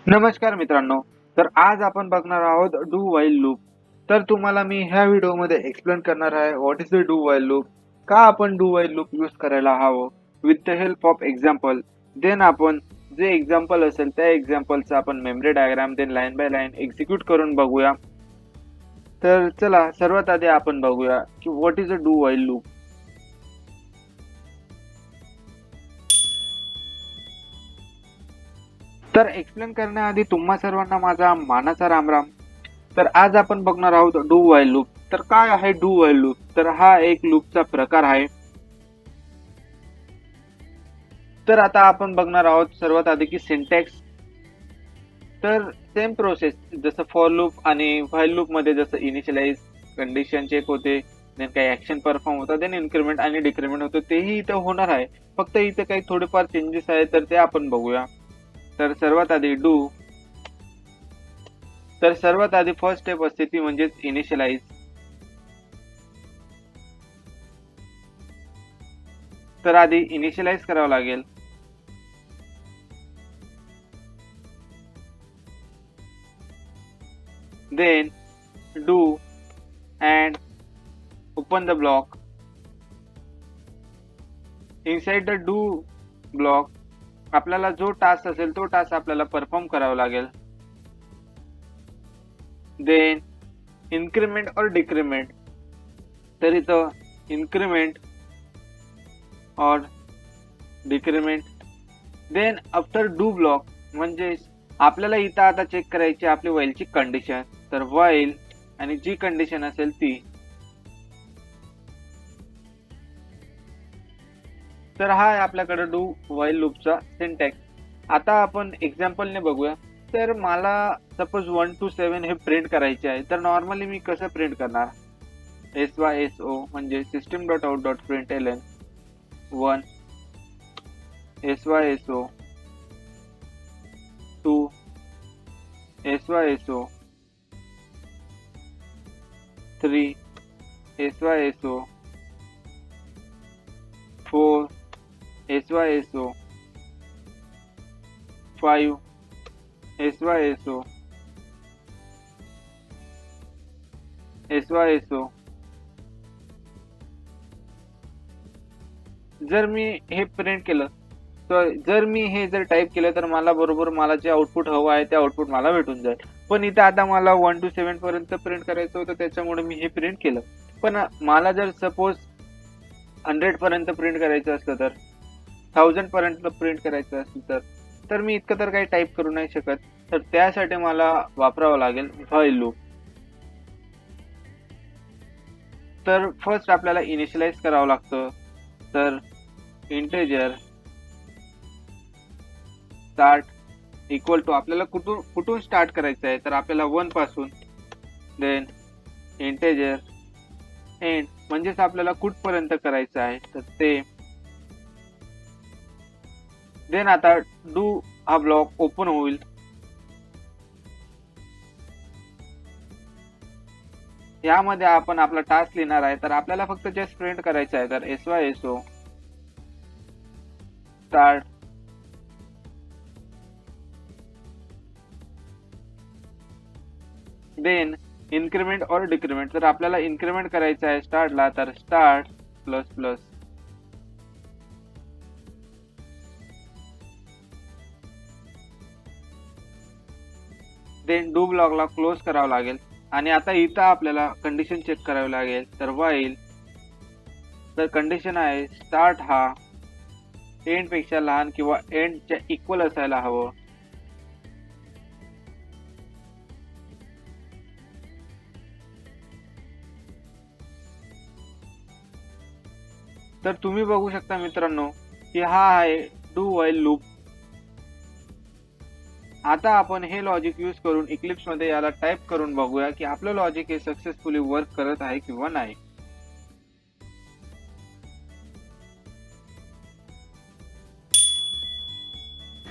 नमस्कार मित्रांनो. तर आज आपण बघणार आहोत डू व्हाईल लूप. तर तुम्हाला मी ह्या व्हिडिओमध्ये एक्सप्लेन करणार आहे what is the do while loop, का आपण डू व्हाईल लूप यूज करायला हवं with the help of example. Then आपण जे एक्झाम्पल असेल त्या एक्झाम्पलचा आपण memory diagram then line by line execute करून बघूया. तर चला सर्वात आधी आपण बघूया की what is a do while loop. तर एक्सप्लेन करण्याआधी तुम्हा सर्वांना माझा मानाचा रामराम. तर आज आपण बघणार आहोत डू व्हाईल लूप. तर काय आहे डू व्हाईल लूप? तर हा एक लूपचा प्रकार आहे. तर आता आपण बघणार आहोत सर्वात आधी की सिंटॅक्स. तर सेम प्रोसेस जसं फॉर लूप आणि व्हाईल लूप मध्ये जसं इनिशियलाइज, कंडिशन चेक होते, देन काही ऍक्शन परफॉर्म होतात, देन इन्क्रीमेंट आणि डिक्रीमेंट होतं, तेही इथं होणार आहे. फक्त इथं काही थोडेफार चेंजेस आहेत तर ते आपण बघूया. तर सर्वात आधी सर्वात आधी फर्स्ट स्टेप असते ती म्हणजेच इनिशियलाइज. तर आधी इनिशियलाइज करावं लागेल. Then do and open the block. Inside the do block आपल्याला जो टास्क असेल तो टास्क आपल्याला परफॉर्म करावा लागेल. देन इन्क्रीमेंट और डिक्रीमेंट. तर इथं इन्क्रीमेंट और decrement. Then after do block म्हणजे आपल्याला इथं आता चेक करायची आपली व्हाईलची कंडिशन. तर व्हाईल आणि जी कंडिशन असेल ती. तर हा आहे आपल्याकडे डू व्हाईल लूपचा सिंटॅक्स. आता आपण एक्झाम्पलने बघूया. तर मला सपोज 1 to 7 हे प्रिंट करायचे आहे. तर नॉर्मली मी कसं प्रिंट करणार? SYSO म्हणजे system dot out dot println 1, SYSO 2, SYSO 3, SYSO 4, SYSO 5, SYSO SYSO. जर मी हे प्रिंट केलं तर जर मी हे जर टाईप केलं तर मला बरोबर मला जे आउटपुट हवं आहे ते आउटपुट मला भेटून जाईल. पण इथे आता मला 1 to 7 पर्यंत प्रिंट करायचं होतं त्याच्यामुळे मी हे प्रिंट केलं. पण मला जर सपोज 100 पर्यंत प्रिंट करायचं असतं तर 1000 पर्यंत प्रिंट करायचं असेल तर मी इतकं तर काही टाईप करू नाही शकत. तर त्यासाठी मला वापरावं लागेल व्हाईल लूप. तर फर्स्ट आपल्याला इनिशियलाइज करावं लागतं. तर इंटेजर स्टार्ट इक्वल टू आपल्याला कुठून कुठून स्टार्ट करायचं आहे तर आपल्याला 1 पासून. देन इंटेजर एंड म्हणजेच आपल्याला कुठपर्यंत करायचं आहे तर ते. देन आता डू हा ब्लॉक ओपन होईल. यामध्ये आपण आपला टास्क लिहिणार आहे. तर आपल्याला फक्त जस्ट प्रिंट करायचं आहे. तर SYSO स्टार्ट. देन इन्क्रीमेंट और डिक्रीमेंट. तर आपल्याला इन्क्रीमेंट करायचं आहे स्टार्टला तर start plus plus. Then do ब्लॉकला क्लोज करावं लागेल. आणि आता इथं आपल्याला कंडिशन चेक करावी लागेल. तर व्हाईल तर कंडिशन आहे स्टार्ट हा एंड पेक्षा लहान किंवा एंडच्या इक्वल असायला हवं. तर तुम्ही बघू शकता मित्रांनो की हा आहे डू व्हाईल लूप. आता आपण हे लॉजिक यूज करून इक्लिप्स मध्ये याला टाईप करून बघूया की आपलं लॉजिक हे सक्सेसफुली वर्क करत आहे किंवा नाही.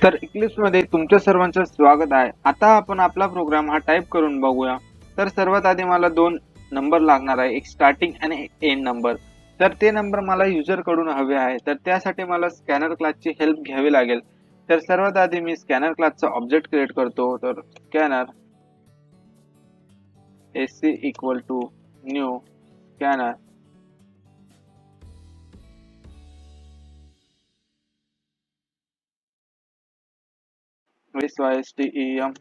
तर इक्लिप्स मध्ये तुमच्या सर्वांचं स्वागत आहे. आता आपण आपला प्रोग्राम हा टाईप करून बघूया. तर सर्वात आधी मला 2 नंबर लागणार आहे, एक स्टार्टिंग आणि एक एंड नंबर. तर ते नंबर मला युजर कडून हवे आहे. तर त्यासाठी मला स्कॅनर क्लासची हेल्प घ्यावी लागेल. तर सर्वात आधी मी स्कॅनर क्लासचा ऑब्जेक्ट क्रिएट करतो. तर scanner sc equal to new scanner system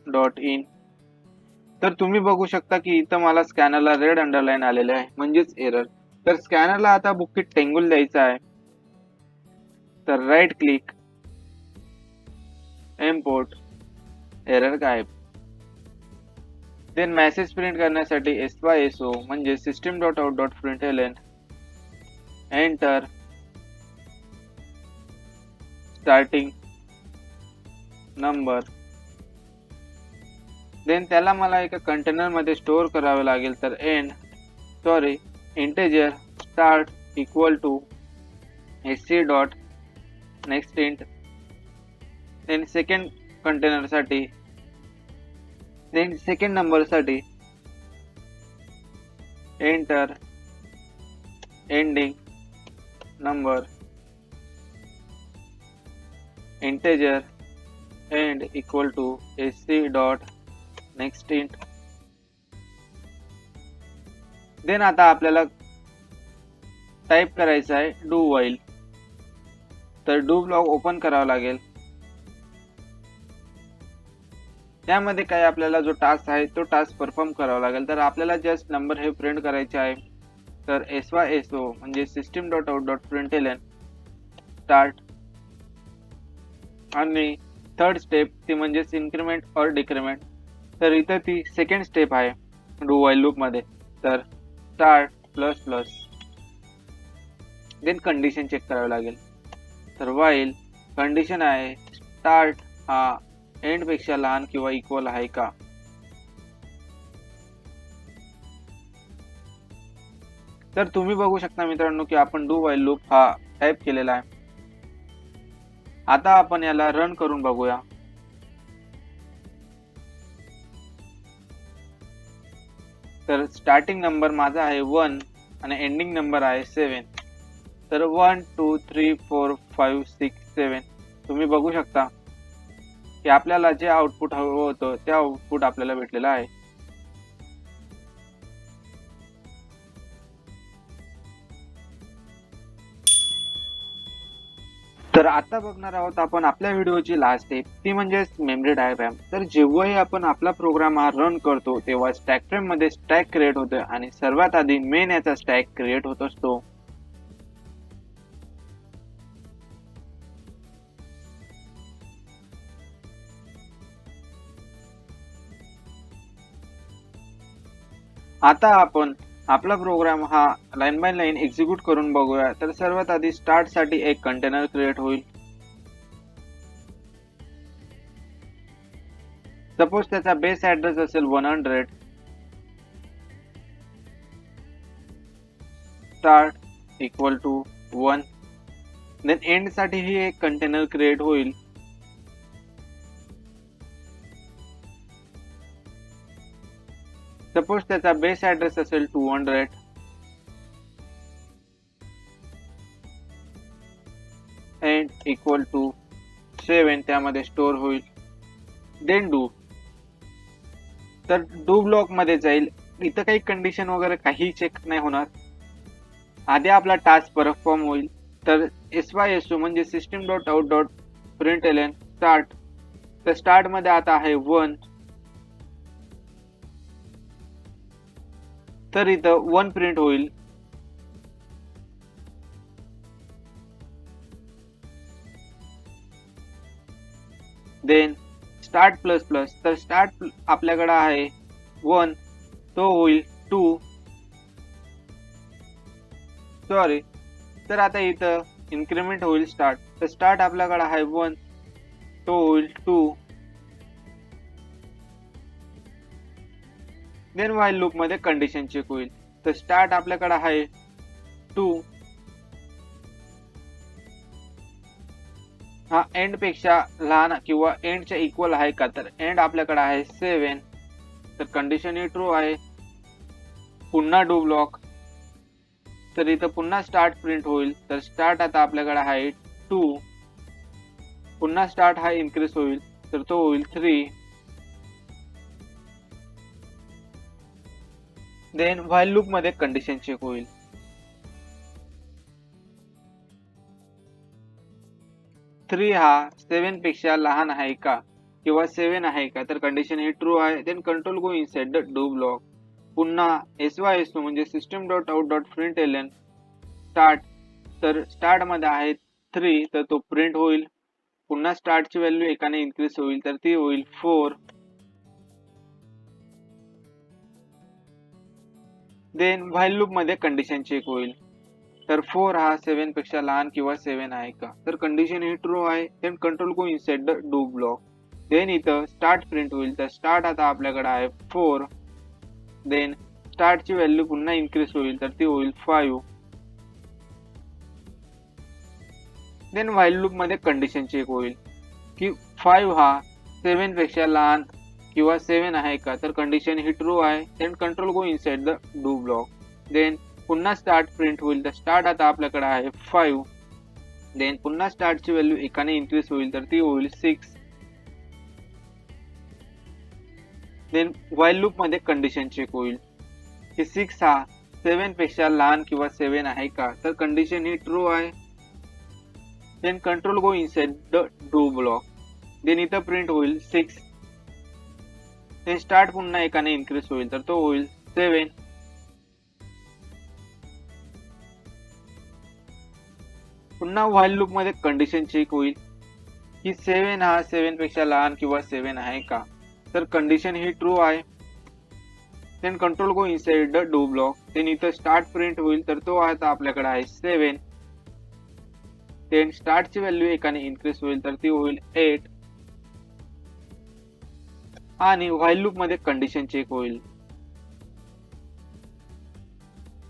dot in. तर तुम्ही बघू शकता की इथं मला स्कॅनरला रेड अंडरलाईन आलेले आहे म्हणजेच एरर. तर स्कॅनरला आता बुकीट टेंगुल द्यायचा आहे. तर राईट क्लिक, इम्पोर्ट, एरर गायब. देन मेसेज प्रिंट करण्यासाठी SYSO म्हणजे system dot out dot println, enter, starting number. Then त्याला मला एका कंटेनर मध्ये स्टोअर करावे लागेल. तर integer start equal to sc dot next int. Then second container साठी, देन सेकंड नंबर साठी enter, ending number, integer end equal to sc dot next int. Then आता आपल्याला टाइप करायचं आहे डू व्हाईल. तर डू ब्लॉक ओपन करावा लागेल. त्यामध्ये काय आपल्याला जो टास्क आहे तो टास्क परफॉर्म करावा लागेल. तर आपल्याला जस्ट नंबर हे प्रिंट करायचे आहे. तर SYSO म्हणजे system dot out dot println start आणि थर्ड स्टेप ती म्हणजेच इन्क्रीमेंट और डिक्रीमेंट. तर इथं ती सेकंड स्टेप आहे डू व्हाईल लूप मध्ये. तर start plus plus, then condition check करावी लागेल. तर व्हाईल कंडिशन आहे स्टार्ट हा एंड पेक्षा लहान किंवा इक्वल आहे का. तर तुम्ही बघू शकता मित्रांनो की आपण डू व्हाईल लूप हा टाइप केलेला आहे. आता आपण याला रन करून बघूया. तर स्टार्टिंग नंबर माझा आहे 1 आणि एंडिंग नंबर आहे 7. तर 1 2 3 4 5 6 7 तुम्ही बघू शकता की आपल्याला जे आउटपुट हवं होतं ते आउटपुट आपल्याला भेटलेलं आहे. तर आता बघणार आहोत आपण आपल्या व्हिडिओची लास्ट स्टेप, ती म्हणजे मेमरी डायग्राम. तर जेव्हाही आपण आपला प्रोग्राम हा रन करतो तेव्हा स्टॅक फ्रेम मध्ये स्टॅक क्रिएट होतो आणि सर्वात आधी मेन याचा स्टॅक क्रिएट होत असतो. आता आपण आपला प्रोग्राम हा लाईन बाय लाईन एक्झिक्यूट करून बघूया. तर सर्वात आधी स्टार्ट साठी एक कंटेनर क्रिएट होईल. सपोज त्याचा बेस ऍड्रेस असेल 100. Start equal to 1. Then end साठी ही एक कंटेनर क्रिएट होईल. सपोज त्याचा बेस ऍड्रेस असेल 200. एंड इक्वल टू 7 त्यामध्ये स्टोअर होईल. Then do. तर डू ब्लॉक मध्ये जाईल. इथं काही कंडिशन वगैरे काही चेक नाही होणार. आधी आपला टास्क परफॉर्म होईल. तर SYSO म्हणजे system dot out dot println start. तर स्टार्ट मध्ये आता आहे 1. तर इथं 1 प्रिंट होईल. Then start plus plus. तर स्टार्ट आपल्याकडे आहे 1, तो होईल 2. सॉरी. तर आता इथं इन्क्रीमेंट होईल स्टार्ट. तर स्टार्ट आपल्याकडे आहे 1, तो होईल 2. देन व्हाईल लूप मध्ये कंडिशन चेक होईल. तर स्टार्ट आपल्याकडे आहे 2, हा एंड पेक्षा लहान किंवा एंडच्या इक्वल आहे का. तर एंड आपल्याकडे आहे 7. तर कंडिशन ही ट्रू आहे. पुन्हा डू ब्लॉक. तर इथं पुन्हा स्टार्ट प्रिंट होईल. तर स्टार्ट आता आपल्याकडे आहे 2. पुन्हा स्टार्ट हा इन्क्रीज होईल तर तो होईल 3. देन व्हाईल लूप मध्ये कंडिशन चेक होईल. 3 हा 7 पेक्षा लहान आहे का किंवा 7 आहे का, तर कंडिशन ही ट्रू आहे. Then control go inside the do block. पुन्हा sy2 म्हणजे system dot out dot println start. तर स्टार्ट मध्ये आहे 3 तर तो प्रिंट होईल. पुन्हा स्टार्टची व्हॅल्यू एकाने इन्क्रीज होईल तर ती होईल 4. देन व्हाईल लूप मध्ये कंडिशन चेक होईल. तर 4 हा 7 पेक्षा लहान किंवा 7 आहे का, तर कंडिशन ही ट्रू आहे. Then control go inside the do block. Then इथं स्टार्ट प्रिंट होईल. तर स्टार्ट आता आपल्याकडे आहे 4. देन स्टार्टची व्हॅल्यू पुन्हा इन्क्रीज होईल तर ती होईल 5. देन व्हाईल लूप मध्ये कंडिशन चेक होईल की 5 हा 7 पेक्षा लहान किंवा 7 आहे का, तर कंडिशन ही ट्रू आहे. Then control go inside the do block. Then पुन्हा स्टार्ट प्रिंट होईल. तर स्टार्ट आता आपल्याकडे आहे 5. देन पुन्हा स्टार्टची व्हॅल्यू एकाने इन्क्रीज होईल तर ती होईल 6. देन व्हाईल लूप मध्ये कंडिशन चेक होईल की 6 हा 7 पेक्षा लहान किंवा 7 आहे का, तर कंडिशन ही ट्रू आहे. Then control go inside the do block. Then इथं प्रिंट होईल 6. देन स्टार्ट पुन्हा एकाने इन्क्रीज होईल तर तो होईल 7. पुन्हा व्हाईल लूप मध्ये कंडिशन चेक होईल की 7 हा 7 पेक्षा लहान किंवा 7 आहे का, तर कंडिशन ही ट्रू आहे. Then control go inside the do block. Then इथं स्टार्ट प्रिंट होईल तर तो आता आपल्याकडे आहे 7. देन स्टार्टची व्हॅल्यू एकाने इन्क्रीज होईल तर ती होईल 8. आणि व्हाईल लूप मध्ये कंडिशन चेक होईल.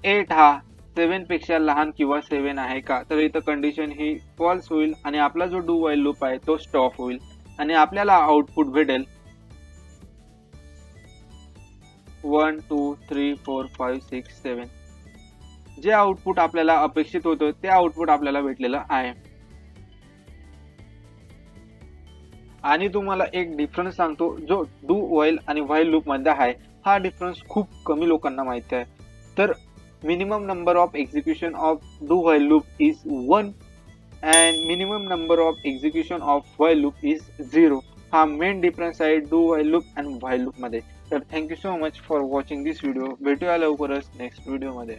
8 हा 7 पेक्षा लहान किंवा 7 आहे का, तर इथं कंडिशन ही फॉल्स होईल आणि आपला जो डू व्हाईल लूप आहे तो स्टॉप होईल आणि आपल्याला आउटपुट भेटेल 1 2 3 4 5 6 7. जे आउटपुट आपल्याला अपेक्षित होतं ते आउटपुट आपल्याला भेटलेलं आहे. आणि तुम्हाला एक डिफरन्स सांगतो जो डू व्हाईल आणि व्हाईल लूप मध्ये आहे. हा डिफरन्स खूप कमी लोकांना माहिती आहे. तर minimum number of execution of do while loop is 1 and minimum number of execution of while loop is 0. हा मेन डिफरन्स आहे डू व्हाईल लूप आणि व्हाईल लूप मध्ये. तर thank you so much for watching this video. भेटूया लवकरच next video मध्ये.